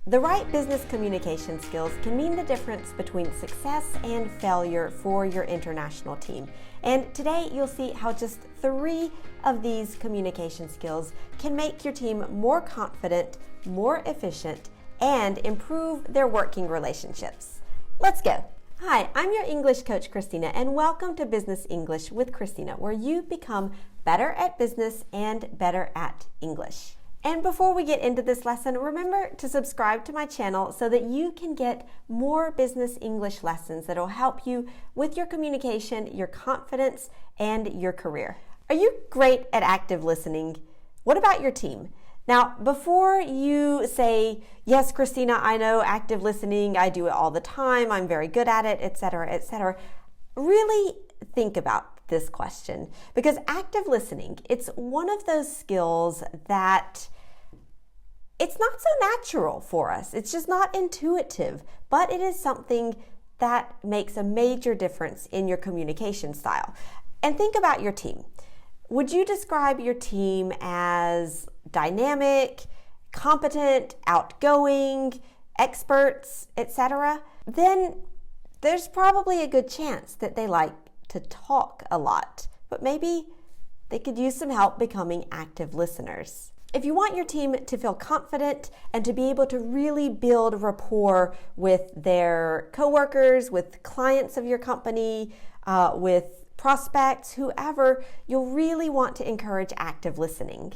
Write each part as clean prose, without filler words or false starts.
The right business communication skills can mean the difference between success and failure for your international team. And today you'll see how just 3 of these communication skills can make your team more confident, more efficient, and improve their working relationships. Let's go. Hi, I'm your English coach, Christina, and welcome to Business English with Christina, where you become better at business and better at English. And before we get into this lesson, remember to subscribe to my channel so that you can get more business English lessons that will help you with your communication, your confidence, and your career. Are you great at active listening? What about your team? Now, before you say, yes, Christina, I know active listening, I do it all the time, I'm very good at it, etc., really think about this question, because active listening, it's one of those skills that it's not so natural for us. It's just not intuitive, but it is something that makes a major difference in your communication style. And think about your team. Would you describe your team as dynamic, competent, outgoing, experts, etc.? Then there's probably a good chance that they like to talk a lot, but maybe they could use some help becoming active listeners. If you want your team to feel confident and to be able to really build rapport with their coworkers, with clients of your company, with prospects, whoever, you'll really want to encourage active listening.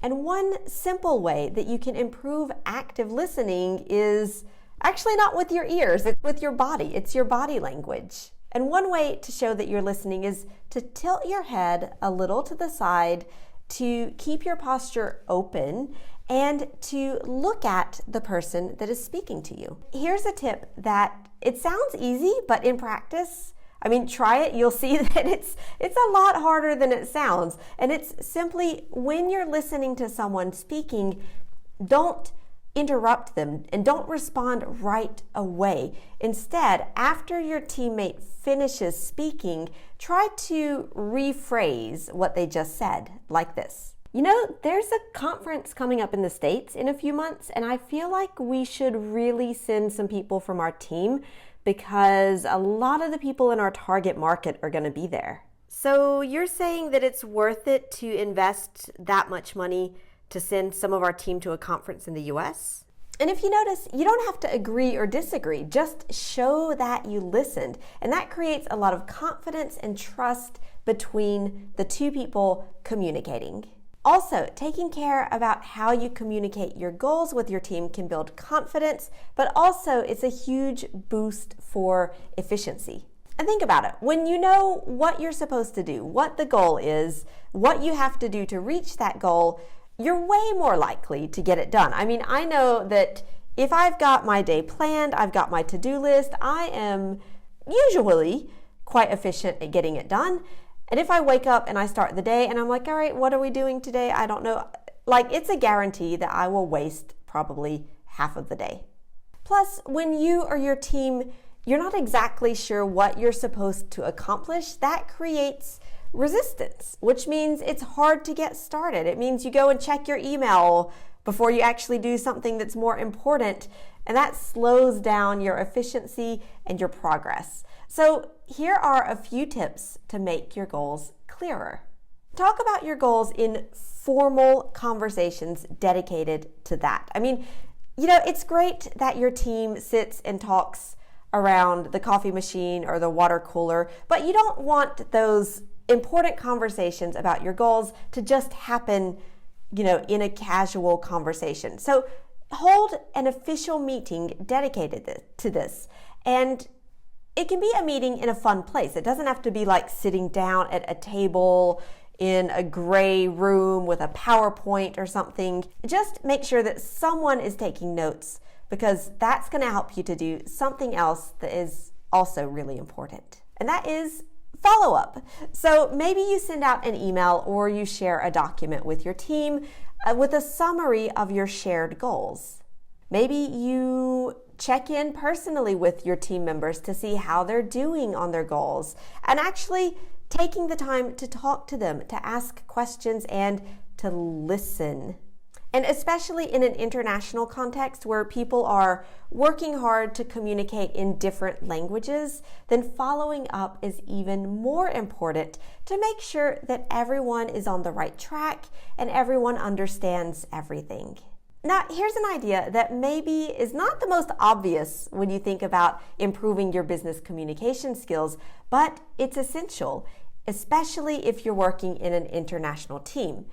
And one simple way that you can improve active listening is actually not with your ears, it's with your body. It's your body language. And one way to show that you're listening is to tilt your head a little to the side, to keep your posture open, and to look at the person that is speaking to you. Here's a tip that it sounds easy, but in practice, try it. You'll see that it's a lot harder than it sounds. And it's simply when you're listening to someone speaking, don't interrupt them and don't respond right away. Instead, after your teammate finishes speaking, try to rephrase what they just said, like this. You know, there's a conference coming up in the States in a few months, and I feel like we should really send some people from our team because a lot of the people in our target market are going to be there. So you're saying that it's worth it to invest that much money to send some of our team to a conference in the US? And if you notice, you don't have to agree or disagree, just show that you listened. And that creates a lot of confidence and trust between the two people communicating. Also, taking care about how you communicate your goals with your team can build confidence, but also it's a huge boost for efficiency. And think about it. When you know what you're supposed to do, what the goal is, what you have to do to reach that goal, you're way more likely to get it done. I know that if I've got my day planned, I've got my to-do list, I am usually quite efficient at getting it done. And if I wake up and I start the day and I'm like, all right, what are we doing today? I don't know. It's a guarantee that I will waste probably half of the day. Plus, when you or your team, you're not exactly sure what you're supposed to accomplish, that creates resistance, which means it's hard to get started. It means you go and check your email before you actually do something that's more important, and that slows down your efficiency and your progress. So here are a few tips to make your goals clearer. Talk about your goals in formal conversations dedicated to that. It's great that your team sits and talks around the coffee machine or the water cooler, but you don't want those important conversations about your goals to just happen, in a casual conversation. So hold an official meeting dedicated to this. And it can be a meeting in a fun place. It doesn't have to be like sitting down at a table in a gray room with a PowerPoint or something. Just make sure that someone is taking notes, because that's going to help you to do something else that is also really important. And that is follow-up. So maybe you send out an email or you share a document with your team with a summary of your shared goals. Maybe you check in personally with your team members to see how they're doing on their goals, and actually taking the time to talk to them, to ask questions, and to listen. And especially in an international context where people are working hard to communicate in different languages, then following up is even more important to make sure that everyone is on the right track and everyone understands everything. Now, here's an idea that maybe is not the most obvious when you think about improving your business communication skills, but it's essential, especially if you're working in an international team.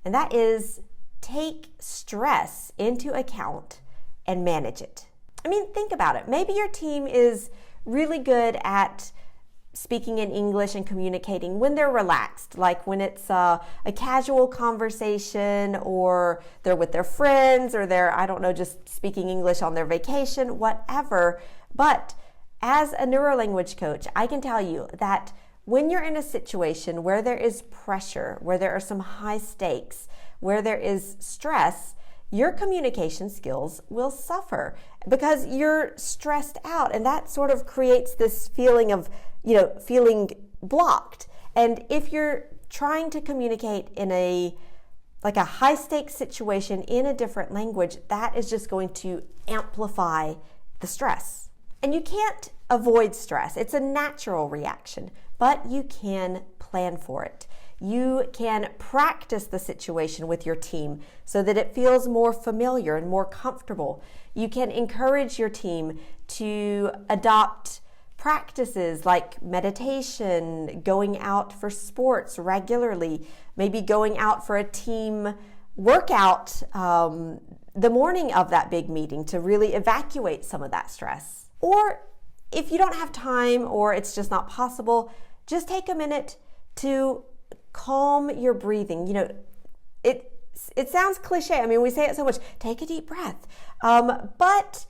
And that is take stress into account and manage it. I mean, think about it. Maybe your team is really good at speaking in English and communicating when they're relaxed, like when it's a casual conversation or they're with their friends or they're, just speaking English on their vacation, whatever. But as a neurolanguage coach, I can tell you that when you're in a situation where there is pressure, where there are some high stakes, where there is stress, your communication skills will suffer because you're stressed out, and that sort of creates this feeling of, feeling blocked. And if you're trying to communicate in a high stakes situation in a different language, that is just going to amplify the stress. And you can't avoid stress. It's a natural reaction, but you can plan for it. You can practice the situation with your team so that it feels more familiar and more comfortable. You can encourage your team to adopt practices like meditation, going out for sports regularly, maybe going out for a team workout the morning of that big meeting to really evacuate some of that stress. Or if you don't have time or it's just not possible, just take a minute to calm your breathing. It sounds cliche. I mean, we say it so much. Take a deep breath. But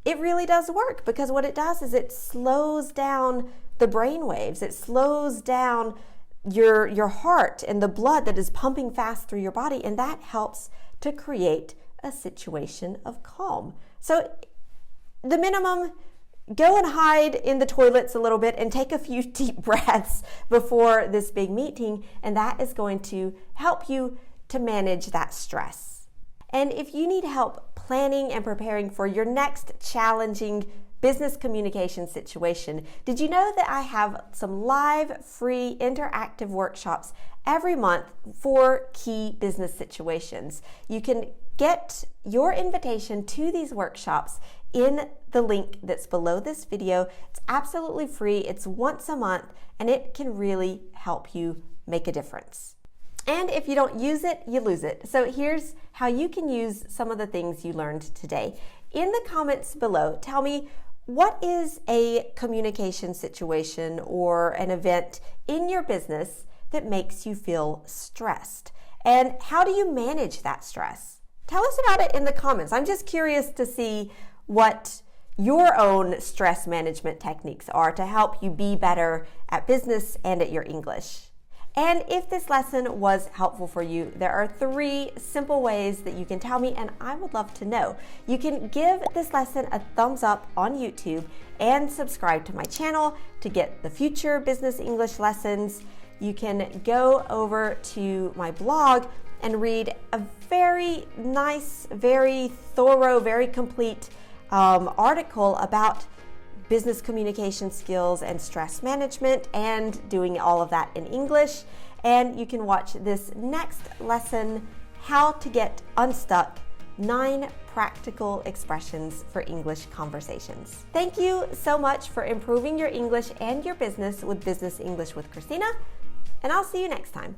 it really does work, because what it does is it slows down the brain waves. It slows down your heart and the blood that is pumping fast through your body, and that helps to create a situation of calm. So the minimum, go and hide in the toilets a little bit and take a few deep breaths before this big meeting, and that is going to help you to manage that stress. And if you need help planning and preparing for your next challenging business communication situation, did you know that I have some live, free, interactive workshops every month for key business situations? You can get your invitation to these workshops in the link that's below this video. It's absolutely free. It's once a month, and it can really help you make a difference. And if you don't use it, you lose it. So here's how you can use some of the things you learned today. In the comments below, tell me, what is a communication situation or an event in your business that makes you feel stressed? And how do you manage that stress? Tell us about it in the comments. I'm just curious to see what your own stress management techniques are to help you be better at business and at your English. And if this lesson was helpful for you, there are 3 simple ways that you can tell me, and I would love to know. You can give this lesson a thumbs up on YouTube and subscribe to my channel to get the future business English lessons. You can go over to my blog and read a very nice, very thorough, very complete article about business communication skills and stress management, and doing all of that in English. And you can watch this next lesson, How to Get Unstuck, 9 Practical Expressions for English Conversations. Thank you so much for improving your English and your business with Business English with Christina, and I'll see you next time.